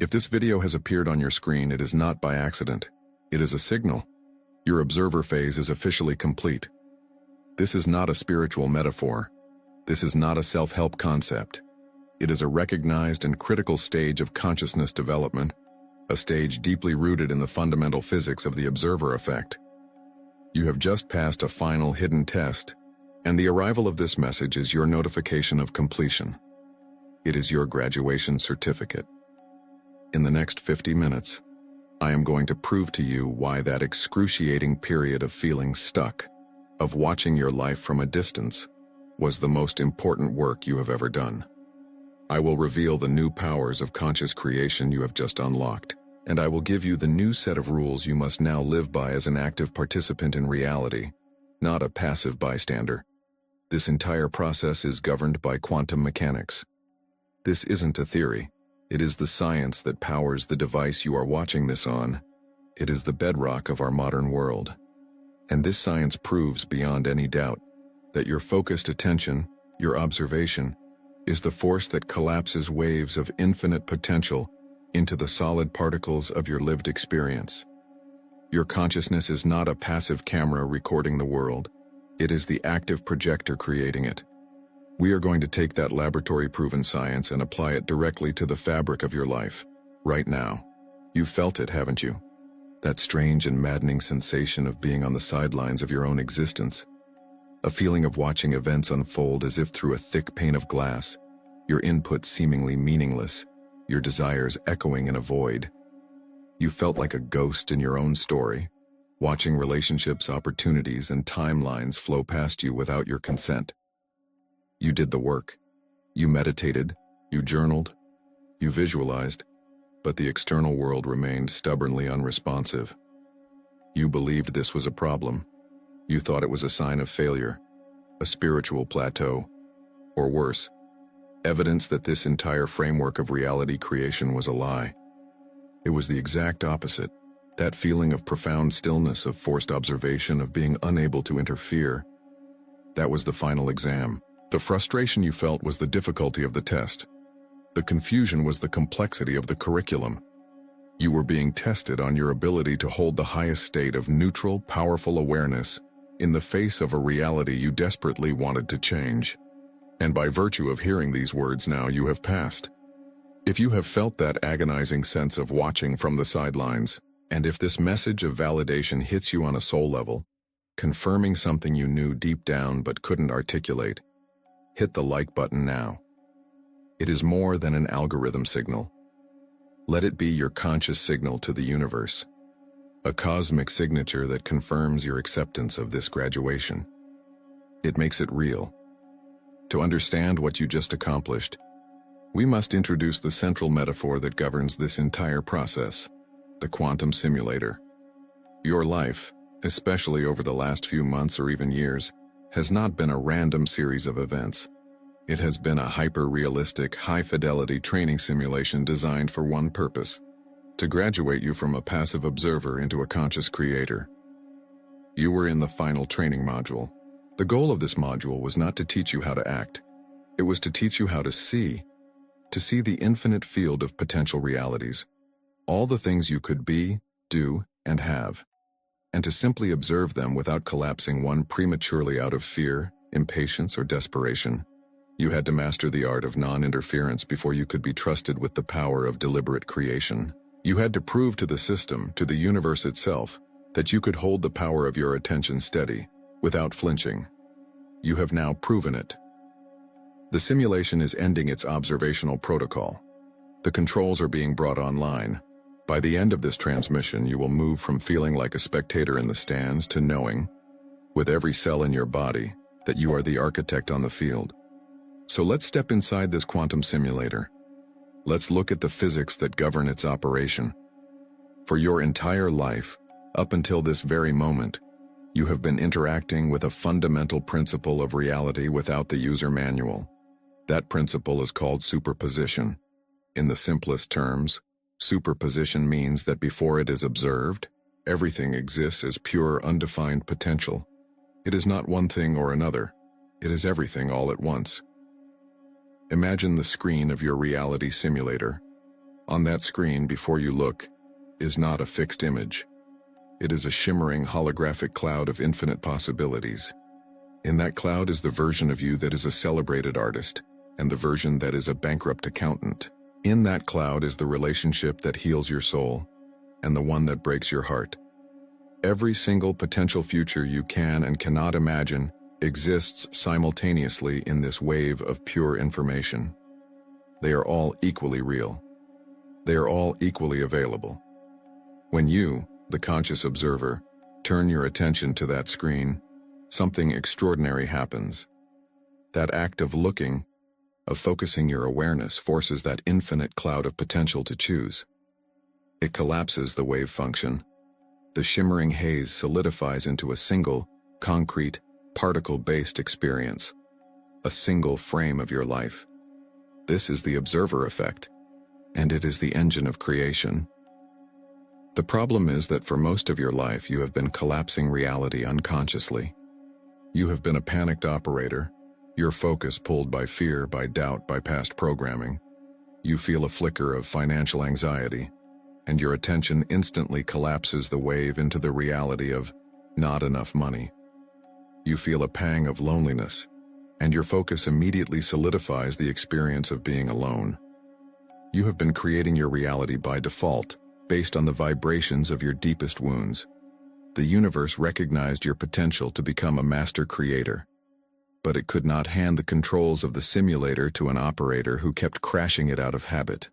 If this video has appeared on your screen, it is not by accident. It is a signal. Your observer phase is officially complete. This is not a spiritual metaphor. This is not a self-help concept. It is a recognized and critical stage of consciousness development, a stage deeply rooted in the fundamental physics of the observer effect. You have just passed a final hidden test, and the arrival of this message is your notification of completion. It is your graduation certificate. In the next 50 minutes, I am going to prove to you why that excruciating period of feeling stuck, of watching your life from a distance, was the most important work you have ever done. I will reveal the new powers of conscious creation you have just unlocked, and I will give you the new set of rules you must now live by as an active participant in reality, not a passive bystander. This entire process is governed by quantum mechanics. This isn't a theory. It is the science that powers the device you are watching this on. It is the bedrock of our modern world. And this science proves beyond any doubt that your focused attention, your observation, is the force that collapses waves of infinite potential into the solid particles of your lived experience. Your consciousness is not a passive camera recording the world. It is the active projector creating it. We are going to take that laboratory-proven science and apply it directly to the fabric of your life, right now. You've felt it, haven't you? That strange and maddening sensation of being on the sidelines of your own existence. A feeling of watching events unfold as if through a thick pane of glass, your input seemingly meaningless, your desires echoing in a void. You felt like a ghost in your own story, watching relationships, opportunities, and timelines flow past you without your consent. You did the work. You meditated, you journaled, you visualized, but the external world remained stubbornly unresponsive. You believed this was a problem. You thought it was a sign of failure, a spiritual plateau, or worse, evidence that this entire framework of reality creation was a lie. It was the exact opposite. That feeling of profound stillness, of forced observation, of being unable to interfere. That was the final exam. The frustration you felt was the difficulty of the test. The confusion was the complexity of the curriculum. You were being tested on your ability to hold the highest state of neutral, powerful awareness in the face of a reality you desperately wanted to change. And by virtue of hearing these words now, you have passed. If you have felt that agonizing sense of watching from the sidelines, and if this message of validation hits you on a soul level, confirming something you knew deep down but couldn't articulate, hit the like button now. It is more than an algorithm signal. Let it be your conscious signal to the universe, a cosmic signature that confirms your acceptance of this graduation. It makes it real. To understand what you just accomplished, we must introduce the central metaphor that governs this entire process, the quantum simulator. Your life, especially over the last few months or even years, has not been a random series of events. It has been a hyper-realistic, high-fidelity training simulation designed for one purpose: to graduate you from a passive observer into a conscious creator. You were in the final training module. The goal of this module was not to teach you how to act. It was to teach you how to see the infinite field of potential realities, all the things you could be, do, and have, and to simply observe them without collapsing one prematurely out of fear, impatience, or desperation. You had to master the art of non-interference before you could be trusted with the power of deliberate creation. You had to prove to the system, to the universe itself, that you could hold the power of your attention steady, without flinching. You have now proven it. The simulation is ending its observational protocol. The controls are being brought online. By the end of this transmission, you will move from feeling like a spectator in the stands to knowing, with every cell in your body, that you are the architect on the field. So let's step inside this quantum simulator. Let's look at the physics that govern its operation. For your entire life, up until this very moment, you have been interacting with a fundamental principle of reality without the user manual. That principle is called superposition. In the simplest terms, superposition means that before it is observed, everything exists as pure, undefined potential. It is not one thing or another. It is everything all at once. Imagine the screen of your reality simulator. On that screen before you look is not a fixed image. It is a shimmering holographic cloud of infinite possibilities. In that cloud is the version of you that is a celebrated artist, and the version that is a bankrupt accountant. In that cloud is the relationship that heals your soul, and the one that breaks your heart. Every single potential future you can and cannot imagine exists simultaneously in this wave of pure information. They are all equally real. They are all equally available. When you, the conscious observer, turn your attention to that screen, something extraordinary happens. That act of looking, of focusing your awareness, forces that infinite cloud of potential to choose. It collapses the wave function. The shimmering haze solidifies into a single, concrete, particle-based experience, a single frame of your life. This is the observer effect, and it is the engine of creation. The problem is that for most of your life you have been collapsing reality unconsciously. You have been a panicked operator, your focus pulled by fear, by doubt, by past programming. You feel a flicker of financial anxiety, and your attention instantly collapses the wave into the reality of not enough money. You feel a pang of loneliness, and your focus immediately solidifies the experience of being alone. You have been creating your reality by default, based on the vibrations of your deepest wounds. The universe recognized your potential to become a master creator, but it could not hand the controls of the simulator to an operator who kept crashing it out of habit.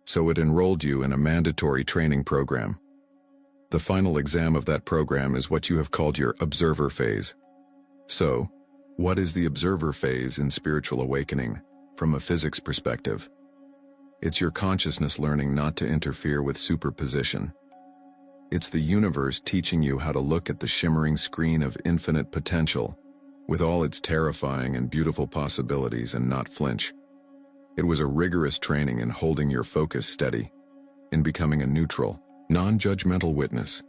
So it enrolled you in a mandatory training program. The final exam of that program is what you have called your observer phase. So, what is the observer phase in spiritual awakening, from a physics perspective? It's your consciousness learning not to interfere with superposition. It's the universe teaching you how to look at the shimmering screen of infinite potential, with all its terrifying and beautiful possibilities, and not flinch. It was a rigorous training in holding your focus steady, in becoming a neutral, non-judgmental witness.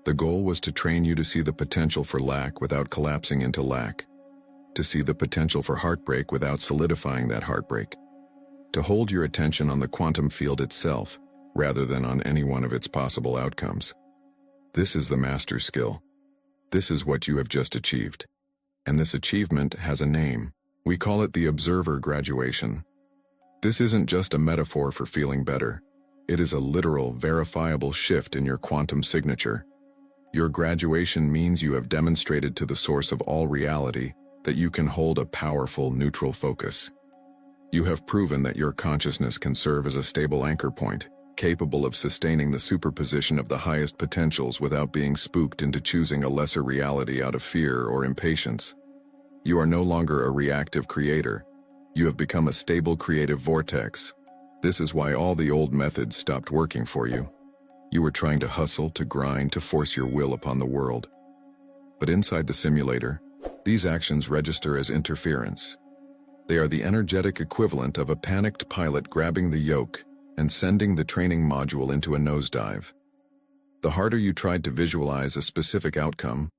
The goal was to train you to see the potential for lack without collapsing into lack, to see the potential for heartbreak without solidifying that heartbreak, to hold your attention on the quantum field itself, rather than on any one of its possible outcomes. This is the master skill. This is what you have just achieved. And this achievement has a name. We call it the observer graduation. This isn't just a metaphor for feeling better. It is a literal, verifiable shift in your quantum signature. Your graduation means you have demonstrated to the source of all reality that you can hold a powerful, neutral focus. You have proven that your consciousness can serve as a stable anchor point, capable of sustaining the superposition of the highest potentials without being spooked into choosing a lesser reality out of fear or impatience. You are no longer a reactive creator. You have become a stable creative vortex. This is why all the old methods stopped working for you. You were trying to hustle, to grind, to force your will upon the world. But inside the simulator, these actions register as interference. They are the energetic equivalent of a panicked pilot grabbing the yoke and sending the training module into a nosedive. The harder you tried to visualize a specific outcome,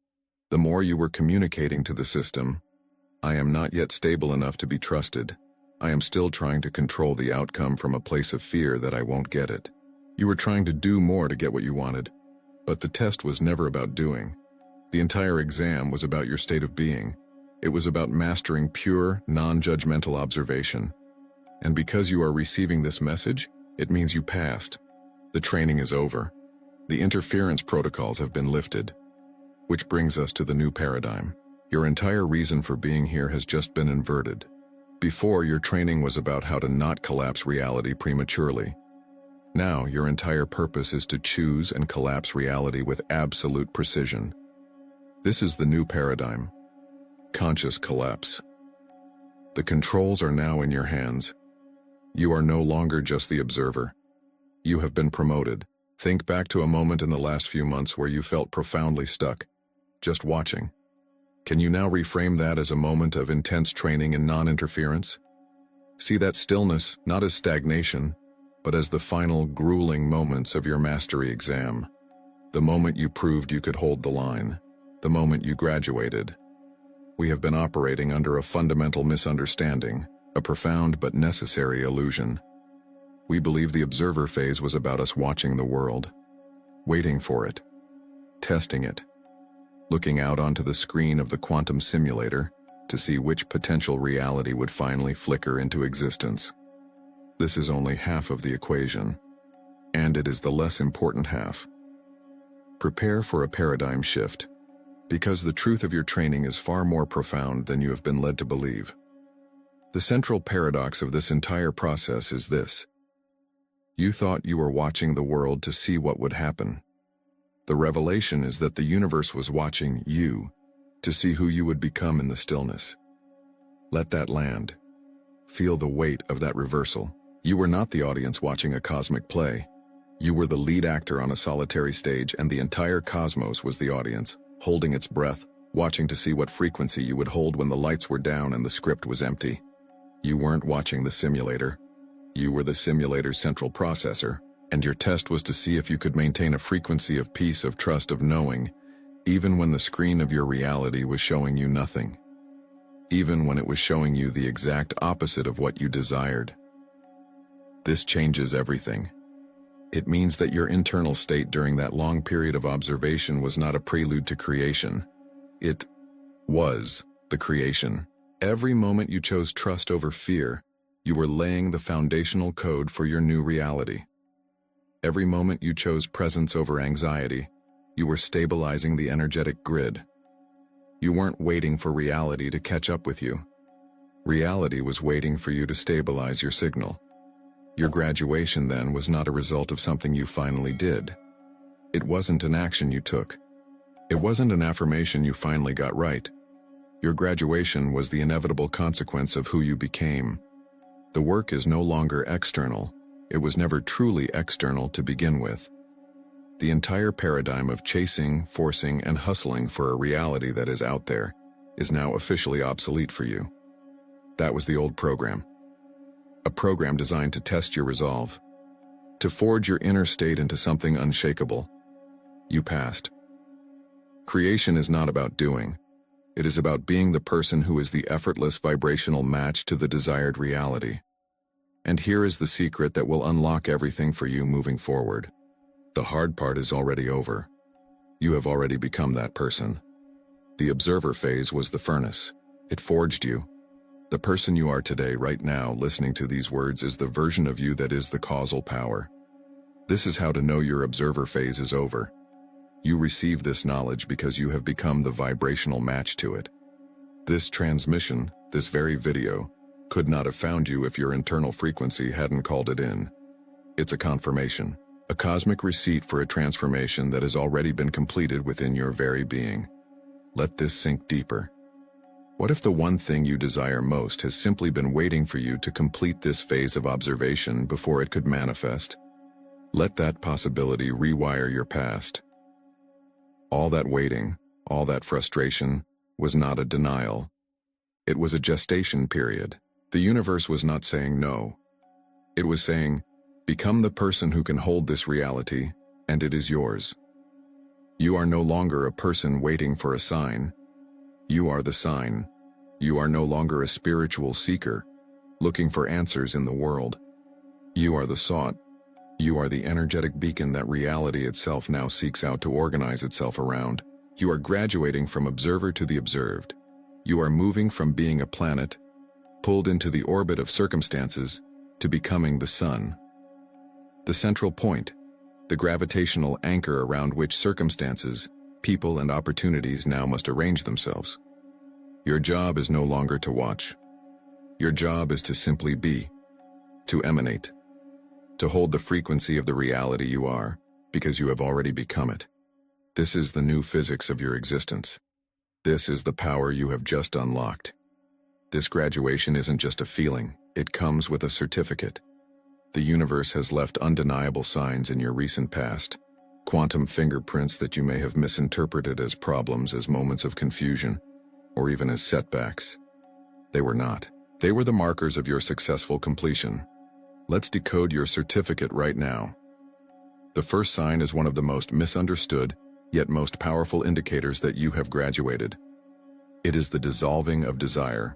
the more you were communicating to the system, I am not yet stable enough to be trusted. I am still trying to control the outcome from a place of fear that I won't get it. You were trying to do more to get what you wanted, but the test was never about doing. The entire exam was about your state of being. It was about mastering pure, non-judgmental observation. And because you are receiving this message, it means you passed. The training is over. The interference protocols have been lifted. Which brings us to the new paradigm. Your entire reason for being here has just been inverted. Before, your training was about how to not collapse reality prematurely. Now, your entire purpose is to choose and collapse reality with absolute precision. This is the new paradigm. Conscious collapse. The controls are now in your hands. You are no longer just the observer. You have been promoted. Think back to a moment in the last few months where you felt profoundly stuck, just watching. Can you now reframe that as a moment of intense training in non-interference? See that stillness not as stagnation, but as the final grueling moments of your mastery exam. The moment you proved you could hold the line. The moment you graduated. We have been operating under a fundamental misunderstanding, a profound but necessary illusion. We believe the observer phase was about us watching the world, waiting for it, testing it, looking out onto the screen of the quantum simulator to see which potential reality would finally flicker into existence. This is only half of the equation, and it is the less important half. Prepare for a paradigm shift, because the truth of your training is far more profound than you have been led to believe. The central paradox of this entire process is this. You thought you were watching the world to see what would happen. The revelation is that the universe was watching you to see who you would become in the stillness. Let that land. Feel the weight of that reversal. You were not the audience watching a cosmic play. You were the lead actor on a solitary stage, and the entire cosmos was the audience, holding its breath, watching to see what frequency you would hold when the lights were down and the script was empty. You weren't watching the simulator. You were the simulator's central processor, and your test was to see if you could maintain a frequency of peace, of trust, of knowing, even when the screen of your reality was showing you nothing. Even when it was showing you the exact opposite of what you desired. This changes everything. It means that your internal state during that long period of observation was not a prelude to creation. It was the creation. Every moment you chose trust over fear, you were laying the foundational code for your new reality. Every moment you chose presence over anxiety, you were stabilizing the energetic grid. You weren't waiting for reality to catch up with you. Reality was waiting for you to stabilize your signal. Your graduation then was not a result of something you finally did. It wasn't an action you took. It wasn't an affirmation you finally got right. Your graduation was the inevitable consequence of who you became. The work is no longer external. It was never truly external to begin with. The entire paradigm of chasing, forcing, and hustling for a reality that is out there is now officially obsolete for you. That was the old program. A program designed to test your resolve, to forge your inner state into something unshakable. You passed. Creation is not about doing. It is about being the person who is the effortless vibrational match to the desired reality. And here is the secret that will unlock everything for you moving forward. The hard part is already over. You have already become that person. The observer phase was the furnace. It forged you. The person you are today, right now, listening to these words, is the version of you that is the causal power. This is how to know your observer phase is over. You receive this knowledge because you have become the vibrational match to it. This transmission, this very video, could not have found you if your internal frequency hadn't called it in. It's a confirmation, a cosmic receipt for a transformation that has already been completed within your very being. Let this sink deeper. What if the one thing you desire most has simply been waiting for you to complete this phase of observation before it could manifest? Let that possibility rewire your past. All that waiting, all that frustration, was not a denial. It was a gestation period. The universe was not saying no. It was saying, become the person who can hold this reality, and it is yours. You are no longer a person waiting for a sign. You are the sign. You are no longer a spiritual seeker, looking for answers in the world. You are the sought. You are the energetic beacon that reality itself now seeks out to organize itself around. You are graduating from observer to the observed. You are moving from being a planet, pulled into the orbit of circumstances, to becoming the sun. The central point, the gravitational anchor around which circumstances, people, and opportunities now must arrange themselves. Your job is no longer to watch. Your job is to simply be, to emanate, to hold the frequency of the reality you are, because you have already become it. This is the new physics of your existence. This is the power you have just unlocked. This graduation isn't just a feeling, it comes with a certificate. The universe has left undeniable signs in your recent past, quantum fingerprints that you may have misinterpreted as problems, as moments of confusion, or even as setbacks. They were not. They were the markers of your successful completion. Let's decode your certificate right now. The first sign is one of the most misunderstood, yet most powerful indicators that you have graduated. It is the dissolving of desire.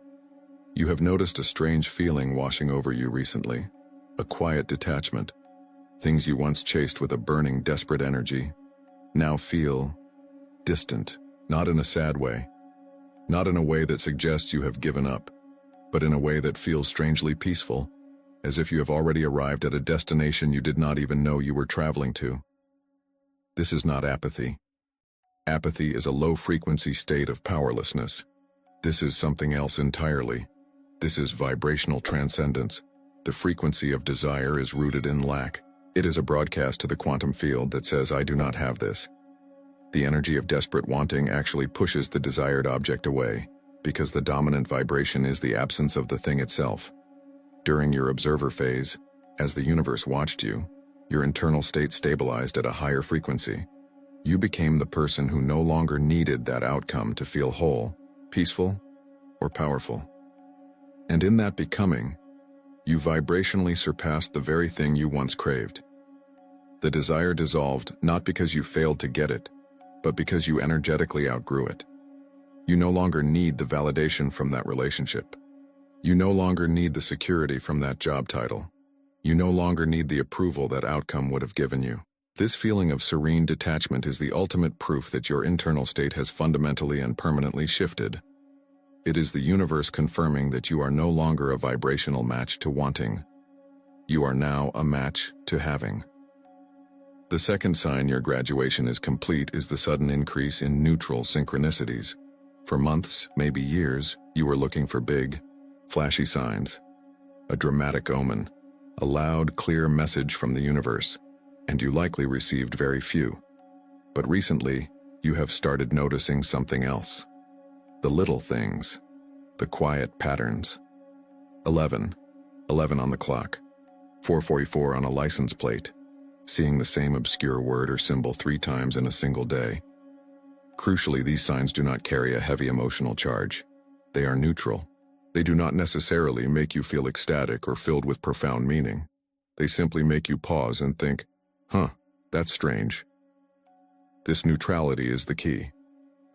You have noticed a strange feeling washing over you recently. a quiet detachment. Things you once chased with a burning, desperate energy now feel distant, not in a sad way, not in a way that suggests you have given up, but in a way that feels strangely peaceful, as if you have already arrived at a destination you did not even know you were traveling to. This is not apathy. Apathy is a low-frequency state of powerlessness. This is something else entirely. This is vibrational transcendence. The frequency of desire is rooted in lack. It is a broadcast to the quantum field that says, I do not have this. The energy of desperate wanting actually pushes the desired object away, because the dominant vibration is the absence of the thing itself. During your observer phase, as the universe watched you, your internal state stabilized at a higher frequency. You became the person who no longer needed that outcome to feel whole, peaceful, or powerful. And in that becoming, you vibrationally surpassed the very thing you once craved. The desire dissolved not because you failed to get it, but because you energetically outgrew it. You no longer need the validation from that relationship. You no longer need the security from that job title. You no longer need the approval that outcome would have given you. This feeling of serene detachment is the ultimate proof that your internal state has fundamentally and permanently shifted. It is the universe confirming that you are no longer a vibrational match to wanting. You are now a match to having. The second sign your graduation is complete is the sudden increase in neutral synchronicities. For months, maybe years, you were looking for big, flashy signs, a dramatic omen, a loud, clear message from the universe, and you likely received very few. But recently, you have started noticing something else. The little things, the quiet patterns. 11 on the clock, 4:44 on a license plate, seeing the same obscure word or symbol 3 times in a single day. Crucially, these signs do not carry a heavy emotional charge. They are neutral. They do not necessarily make you feel ecstatic or filled with profound meaning. They simply make you pause and think, that's strange. This neutrality is the key.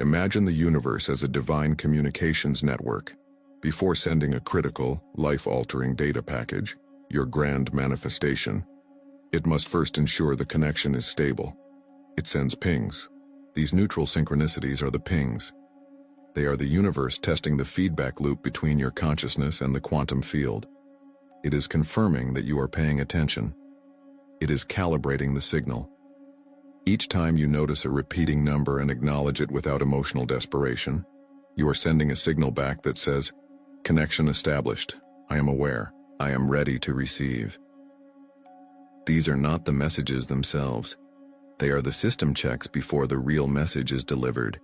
Imagine the universe as a divine communications network. Before sending a critical, life-altering data package, your grand manifestation, it must first ensure the connection is stable. It sends pings. These neutral synchronicities are the pings. They are the universe testing the feedback loop between your consciousness and the quantum field. It is confirming that you are paying attention. It is calibrating the signal. Each time you notice a repeating number and acknowledge it without emotional desperation, you are sending a signal back that says, connection established. I am aware. I am ready to receive. These are not the messages themselves. They are the system checks before the real message is delivered.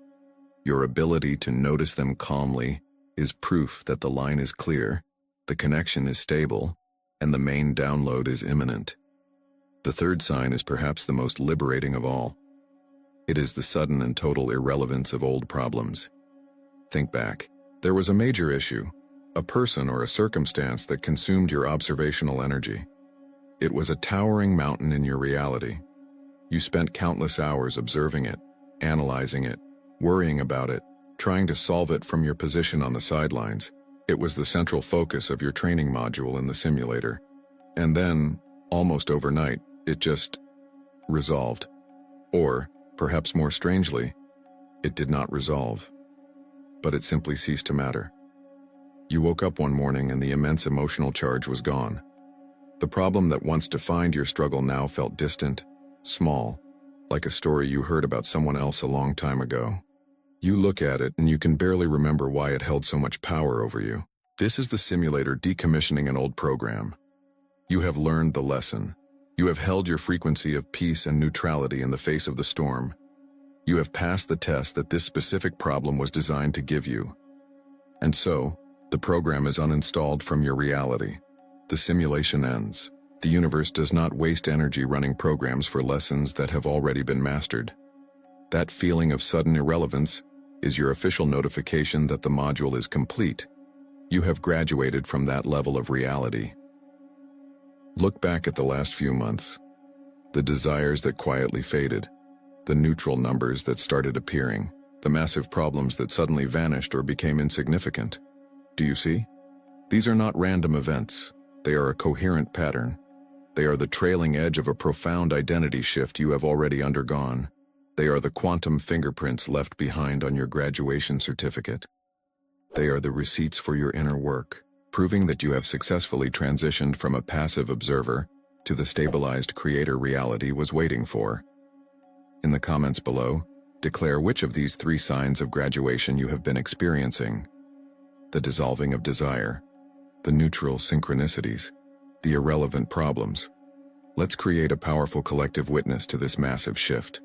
Your ability to notice them calmly is proof that the line is clear, the connection is stable, and the main download is imminent. The third sign is perhaps the most liberating of all. It is the sudden and total irrelevance of old problems. Think back. There was a major issue, a person or a circumstance that consumed your observational energy. It was a towering mountain in your reality. You spent countless hours observing it, analyzing it, worrying about it, trying to solve it from your position on the sidelines. It was the central focus of your training module in the simulator. And then, almost overnight, it just resolved. Or, perhaps more strangely, it did not resolve. But it simply ceased to matter. You woke up one morning and the immense emotional charge was gone. The problem that once defined your struggle now felt distant, small, like a story you heard about someone else a long time ago. You look at it and you can barely remember why it held so much power over you. This is the simulator decommissioning an old program. You have learned the lesson. You have held your frequency of peace and neutrality in the face of the storm. You have passed the test that this specific problem was designed to give you. And so, the program is uninstalled from your reality. The simulation ends. The universe does not waste energy running programs for lessons that have already been mastered. That feeling of sudden irrelevance is your official notification that the module is complete. You have graduated from that level of reality. Look back at the last few months. The desires that quietly faded, the neutral numbers that started appearing, the massive problems that suddenly vanished or became insignificant. Do you see? These are not random events. They are a coherent pattern. They are the trailing edge of a profound identity shift you have already undergone. They are the quantum fingerprints left behind on your graduation certificate. They are the receipts for your inner work, proving that you have successfully transitioned from a passive observer to the stabilized creator reality was waiting for. In the comments below, declare which of these 3 signs of graduation you have been experiencing: the dissolving of desire, the neutral synchronicities, the irrelevant problems. Let's create a powerful collective witness to this massive shift.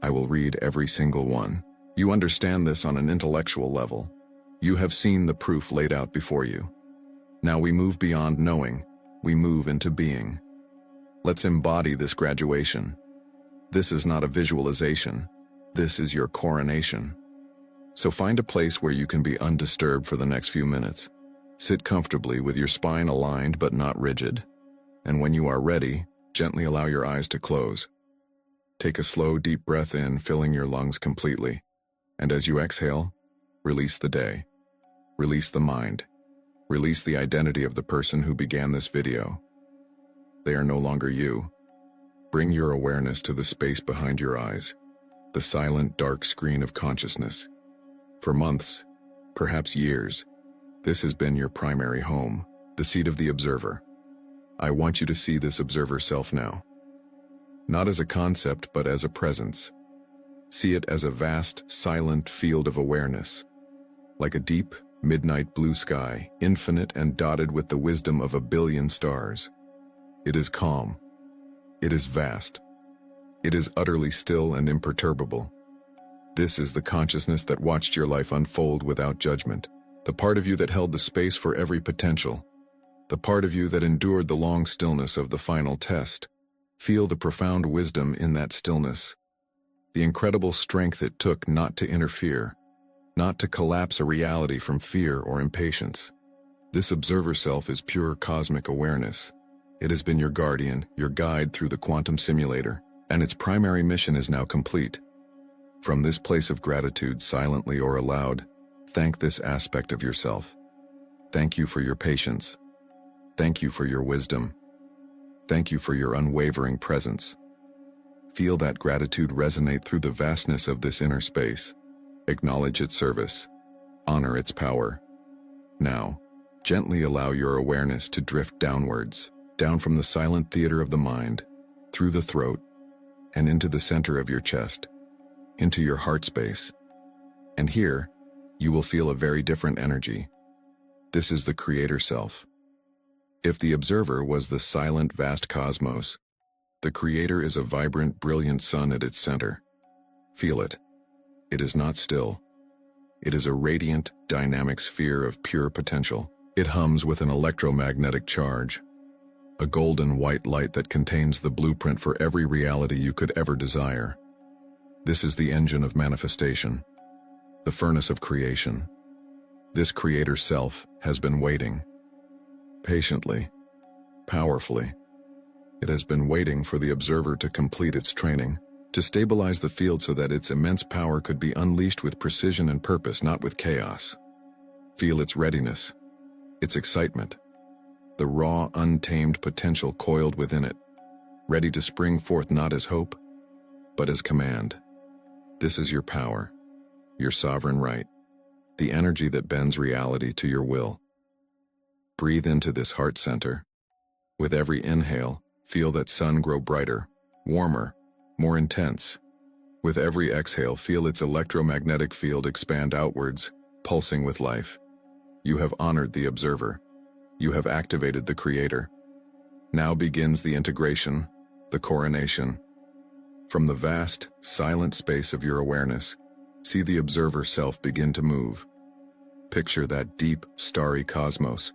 I will read every single one. You understand this on an intellectual level. You have seen the proof laid out before you. Now we move beyond knowing, we move into being. Let's embody this graduation. This is not a visualization. This is your coronation. So find a place where you can be undisturbed for the next few minutes. Sit comfortably with your spine aligned but not rigid. And when you are ready, gently allow your eyes to close. Take a slow, deep breath in, filling your lungs completely. And as you exhale, release the day. Release the mind. Release the identity of the person who began this video. They are no longer you. Bring your awareness to the space behind your eyes, the silent, dark screen of consciousness. For months, perhaps years, this has been your primary home, the seat of the observer. I want you to see this observer self now. Not as a concept, but as a presence. See it as a vast, silent field of awareness. Like a deep, midnight blue sky, infinite and dotted with the wisdom of 1 billion stars. It is calm. It is vast. It is utterly still and imperturbable. This is the consciousness that watched your life unfold without judgment. The part of you that held the space for every potential. The part of you that endured the long stillness of the final test. Feel the profound wisdom in that stillness. The incredible strength it took not to interfere, not to collapse a reality from fear or impatience. This observer self is pure cosmic awareness. It has been your guardian, your guide through the quantum simulator, and its primary mission is now complete. From this place of gratitude, silently or aloud, thank this aspect of yourself. Thank you for your patience. Thank you for your wisdom. Thank you for your unwavering presence. Feel that gratitude resonate through the vastness of this inner space. Acknowledge its service. Honor its power. Now, gently allow your awareness to drift downwards, down from the silent theater of the mind, through the throat, and into the center of your chest, into your heart space. And here, you will feel a very different energy. This is the creator self. If the observer was the silent, vast cosmos, the creator is a vibrant, brilliant sun at its center. Feel it. It is not still. It is a radiant, dynamic sphere of pure potential. It hums with an electromagnetic charge, a golden white light that contains the blueprint for every reality you could ever desire. This is the engine of manifestation, the furnace of creation. This creator self has been waiting. Patiently, powerfully. It has been waiting for the observer to complete its training, to stabilize the field so that its immense power could be unleashed with precision and purpose, not with chaos. Feel its readiness, its excitement, the raw, untamed potential coiled within it, ready to spring forth not as hope, but as command. This is your power, your sovereign right, the energy that bends reality to your will. Breathe into this heart center. With every inhale, feel that sun grow brighter, warmer, more intense. With every exhale, feel its electromagnetic field expand outwards, pulsing with life. You have honored the observer. You have activated the creator. Now begins the integration, the coronation. From the vast, silent space of your awareness, see the observer self begin to move. Picture that deep, starry cosmos,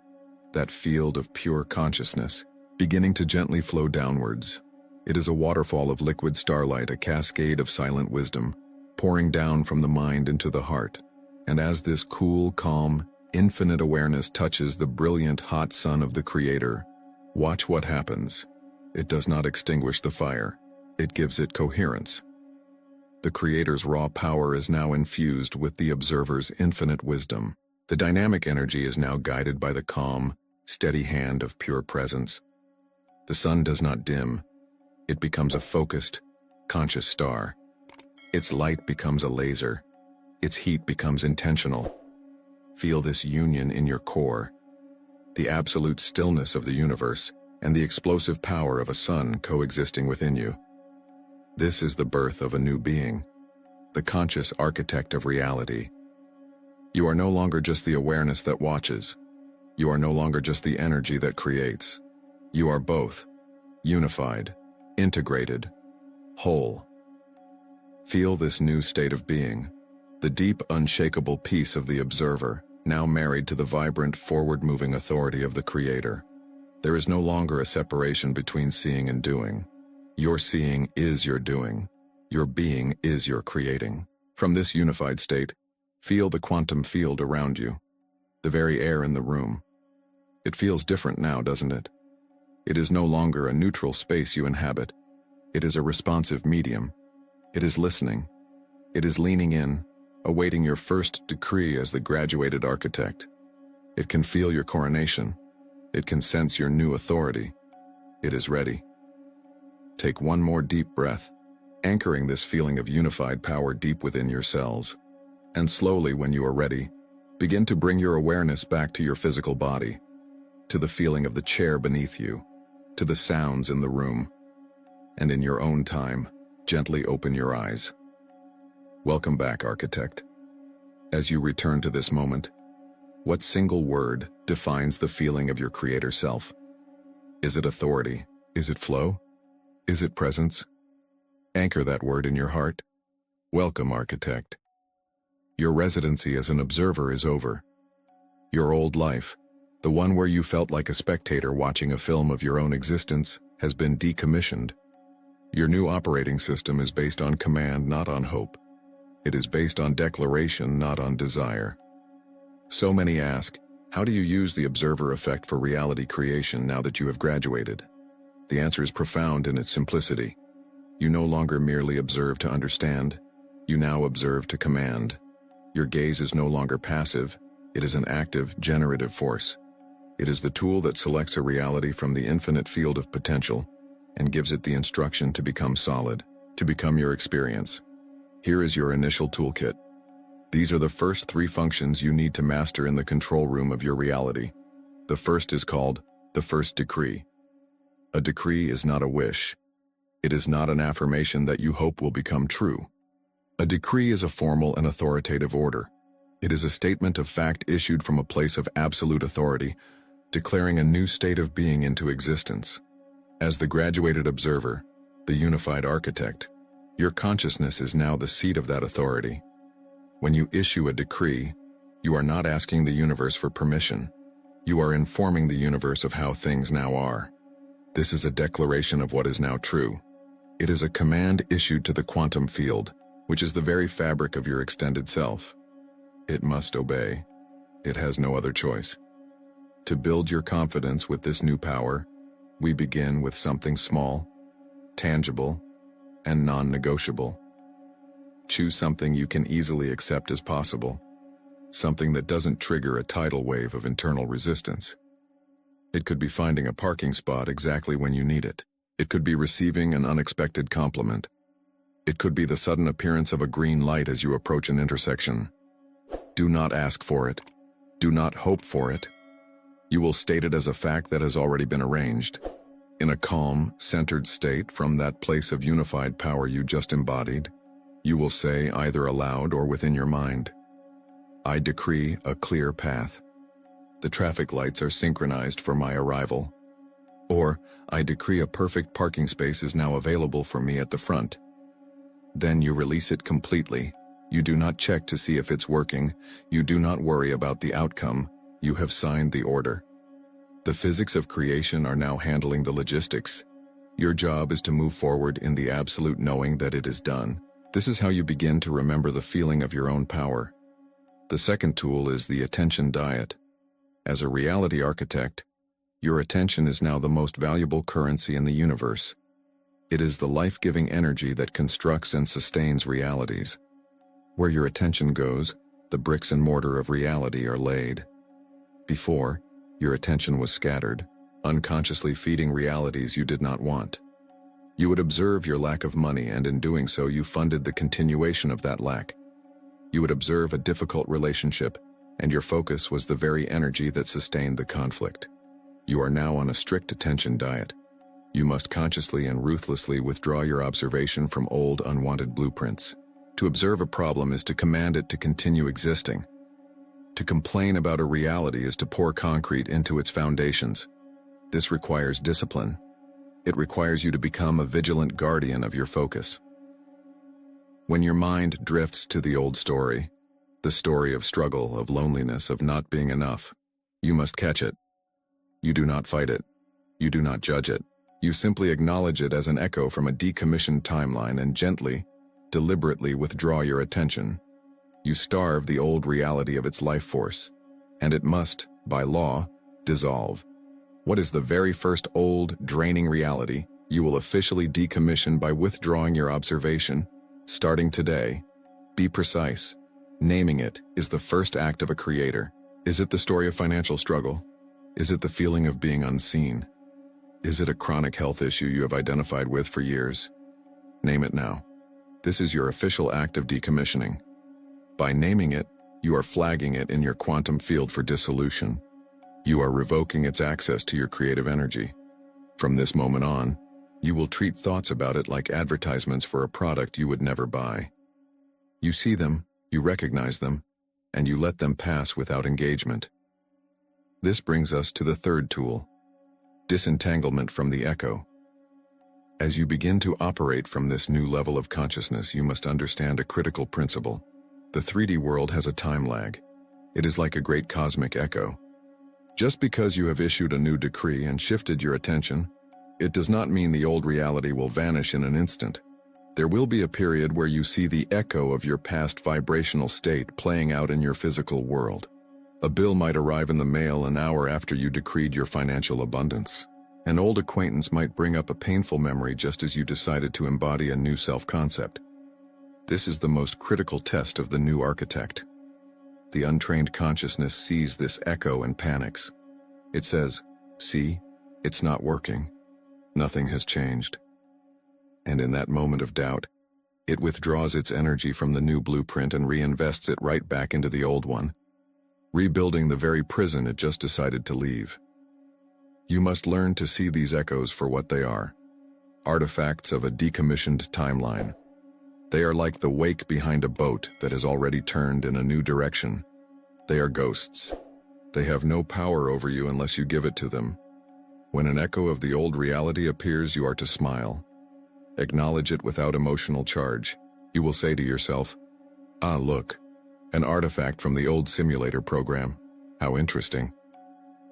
that field of pure consciousness, beginning to gently flow downwards. It is a waterfall of liquid starlight, a cascade of silent wisdom, pouring down from the mind into the heart. And as this cool, calm, infinite awareness touches the brilliant, hot sun of the creator, watch what happens. It does not extinguish the fire. It gives it coherence. The creator's raw power is now infused with the observer's infinite wisdom. The dynamic energy is now guided by the calm, steady hand of pure presence. The sun does not dim. It becomes a focused, conscious star. Its light becomes a laser. Its heat becomes intentional. Feel this union in your core, the absolute stillness of the universe, and the explosive power of a sun coexisting within you. This is the birth of a new being, the conscious architect of reality. You are no longer just the awareness that watches. You are no longer just the energy that creates. You are both, unified, integrated, whole. Feel this new state of being, the deep, unshakable peace of the observer, now married to the vibrant, forward-moving authority of the Creator. There is no longer a separation between seeing and doing. Your seeing is your doing. Your being is your creating. From this unified state, feel the quantum field around you, the very air in the room. It feels different now, doesn't it? It is no longer a neutral space you inhabit. It is a responsive medium. It is listening. It is leaning in, awaiting your first decree as the graduated architect. It can feel your coronation. It can sense your new authority. It is ready. Take one more deep breath, anchoring this feeling of unified power deep within your cells. And slowly, when you are ready, begin to bring your awareness back to your physical body, to the feeling of the chair beneath you, to the sounds in the room. And in your own time, gently open your eyes. Welcome back, architect. As you return to this moment, what single word defines the feeling of your creator self? Is it authority? Is it flow? Is it presence? Anchor that word in your heart. Welcome, architect. Your residency as an observer is over. Your old life, the one where you felt like a spectator watching a film of your own existence, has been decommissioned. Your new operating system is based on command, not on hope. It is based on declaration, not on desire. So many ask, how do you use the observer effect for reality creation now that you have graduated? The answer is profound in its simplicity. You no longer merely observe to understand. You now observe to command. Your gaze is no longer passive. It is an active, generative force. It is the tool that selects a reality from the infinite field of potential and gives it the instruction to become solid, to become your experience. Here is your initial toolkit. These are the first 3 functions you need to master in the control room of your reality. The first is called the first decree. A decree is not a wish. It is not an affirmation that you hope will become true. A decree is a formal and authoritative order. It is a statement of fact issued from a place of absolute authority, declaring a new state of being into existence. As the graduated observer, the unified architect, your consciousness is now the seat of that authority. When you issue a decree, you are not asking the universe for permission. You are informing the universe of how things now are. This is a declaration of what is now true. It is a command issued to the quantum field, which is the very fabric of your extended self. It must obey. It has no other choice. To build your confidence with this new power, we begin with something small, tangible, and non-negotiable. Choose something you can easily accept as possible, something that doesn't trigger a tidal wave of internal resistance. It could be finding a parking spot exactly when you need it. It could be receiving an unexpected compliment. It could be the sudden appearance of a green light as you approach an intersection. Do not ask for it. Do not hope for it. You will state it as a fact that has already been arranged. In a calm, centered state from that place of unified power you just embodied, you will say either aloud or within your mind, I decree a clear path. The traffic lights are synchronized for my arrival. Or, I decree a perfect parking space is now available for me at the front. Then you release it completely. You do not check to see if it's working. You do not worry about the outcome. You have signed the order. The physics of creation are now handling the logistics. Your job is to move forward in the absolute knowing that it is done. This is how you begin to remember the feeling of your own power. The second tool is the attention diet. As a reality architect, your attention is now the most valuable currency in the universe. It is the life-giving energy that constructs and sustains realities. Where your attention goes, the bricks and mortar of reality are laid. Before, your attention was scattered. unconsciously feeding realities you did not want. You would observe your lack of money, and in doing so you funded the continuation of that lack. You would observe a difficult relationship, and your focus was the very energy that sustained the conflict. You are now on a strict attention diet. You must consciously and ruthlessly withdraw your observation from old, unwanted blueprints. To observe a problem is to command it to continue existing. To complain about a reality is to pour concrete into its foundations. This requires discipline. It requires you to become a vigilant guardian of your focus. When your mind drifts to the old story, the story of struggle, of loneliness, of not being enough, you must catch it. You do not fight it. You do not judge it. You simply acknowledge it as an echo from a decommissioned timeline and gently, deliberately withdraw your attention. You starve the old reality of its life force, and it must, by law, dissolve. What is the very first old, draining reality you will officially decommission by withdrawing your observation? Starting today, be precise. Naming it is the first act of a creator. Is it the story of financial struggle? Is it the feeling of being unseen? Is it a chronic health issue you have identified with for years? Name it now. This is your official act of decommissioning. By naming it, you are flagging it in your quantum field for dissolution. You are revoking its access to your creative energy. From this moment on, you will treat thoughts about it like advertisements for a product you would never buy. You see them, you recognize them, and you let them pass without engagement. This brings us to the third tool, disentanglement from the echo. As you begin to operate from this new level of consciousness, you must understand a critical principle. The 3D world has a time lag. It is like a great cosmic echo. Just because you have issued a new decree and shifted your attention, it does not mean the old reality will vanish in an instant. There will be a period where you see the echo of your past vibrational state playing out in your physical world. A bill might arrive in the mail an hour after you decreed your financial abundance. An old acquaintance might bring up a painful memory just as you decided to embody a new self-concept. This is the most critical test of the new architect. The untrained consciousness sees this echo and panics. It says, "See, it's not working. Nothing has changed." And in that moment of doubt, it withdraws its energy from the new blueprint and reinvests it right back into the old one, rebuilding the very prison it just decided to leave. You must learn to see these echoes for what they are, artifacts of a decommissioned timeline. They are like the wake behind a boat that has already turned in a new direction. They are ghosts. They have no power over you unless you give it to them. When an echo of the old reality appears, you are to smile. Acknowledge it without emotional charge. You will say to yourself, "Ah, look, an artifact from the old simulator program. How interesting."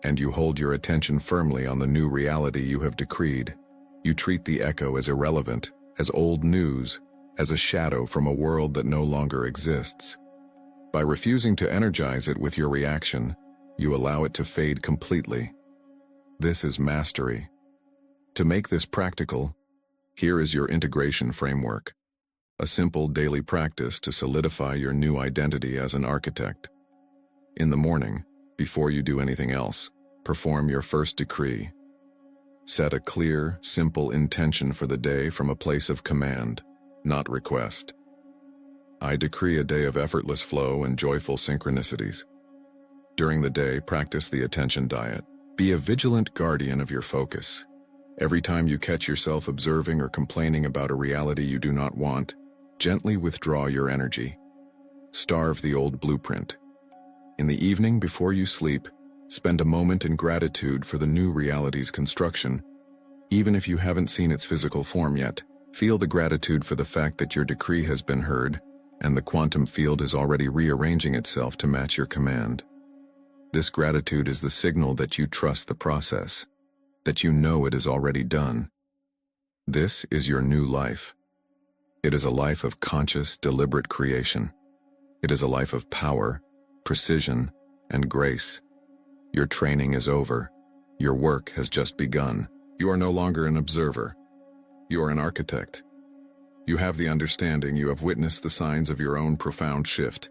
And you hold your attention firmly on the new reality you have decreed. You treat the echo as irrelevant, as old news, as a shadow from a world that no longer exists. By refusing to energize it with your reaction, you allow it to fade completely. This is mastery. To make this practical, here is your integration framework. A simple daily practice to solidify your new identity as an architect. In the morning, before you do anything else, perform your first decree. Set a clear, simple intention for the day from a place of command, not request. I decree a day of effortless flow and joyful synchronicities. During the day, practice the attention diet. Be a vigilant guardian of your focus. Every time you catch yourself observing or complaining about a reality you do not want, gently withdraw your energy. Starve the old blueprint. In the evening before you sleep, spend a moment in gratitude for the new reality's construction. Even if you haven't seen its physical form yet, feel the gratitude for the fact that your decree has been heard and the quantum field is already rearranging itself to match your command. This gratitude is the signal that you trust the process, that you know it is already done. This is your new life. It is a life of conscious, deliberate creation. It is a life of power, precision, and grace. Your training is over. Your work has just begun. You are no longer an observer. You are an architect. You have the understanding, you have witnessed the signs of your own profound shift,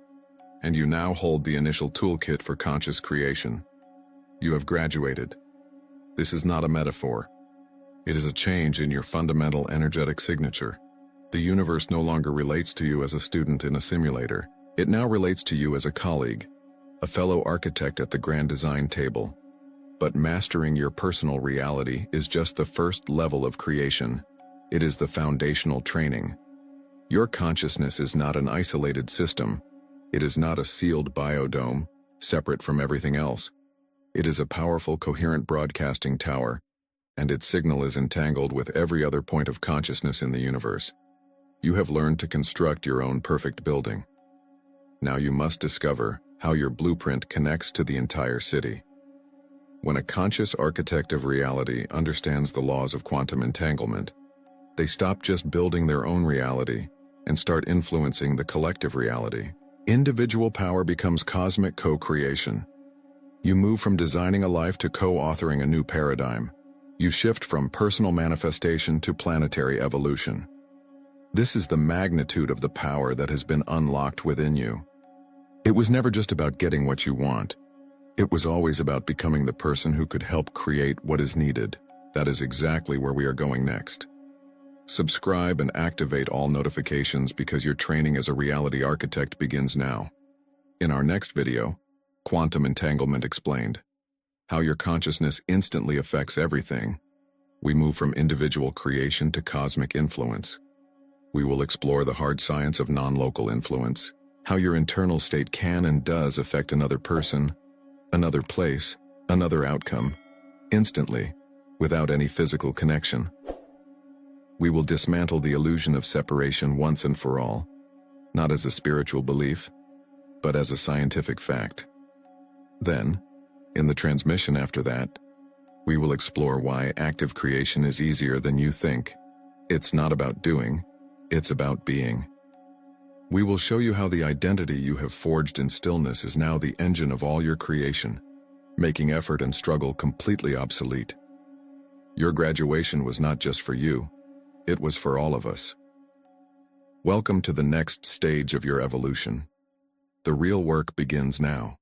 and you now hold the initial toolkit for conscious creation. You have graduated. This is not a metaphor. It is a change in your fundamental energetic signature. The universe no longer relates to you as a student in a simulator. It now relates to you as a colleague, a fellow architect at the grand design table. But mastering your personal reality is just the first level of creation. It is the foundational training. Your consciousness is not an isolated system. It is not a sealed biodome, separate from everything else. It is a powerful, coherent broadcasting tower, and its signal is entangled with every other point of consciousness in the universe. You have learned to construct your own perfect building. Now you must discover how your blueprint connects to the entire city. When a conscious architect of reality understands the laws of quantum entanglement, they stop just building their own reality and start influencing the collective reality. Individual power becomes cosmic co-creation. You move from designing a life to co-authoring a new paradigm. You shift from personal manifestation to planetary evolution. This is the magnitude of the power that has been unlocked within you. It was never just about getting what you want. It was always about becoming the person who could help create what is needed. That is exactly where we are going next. Subscribe and activate all notifications because your training as a reality architect begins now. In our next video, Quantum Entanglement Explained. How your consciousness instantly affects everything. We move from individual creation to cosmic influence. We will explore the hard science of non-local influence, how your internal state can and does affect another person, another place, another outcome, instantly, without any physical connection. We will dismantle the illusion of separation once and for all, not as a spiritual belief, but as a scientific fact. Then, in the transmission after that, we will explore why active creation is easier than you think. It's not about doing, it's about being. We will show you how the identity you have forged in stillness is now the engine of all your creation, making effort and struggle completely obsolete. Your graduation was not just for you, it was for all of us. Welcome to the next stage of your evolution. The real work begins now.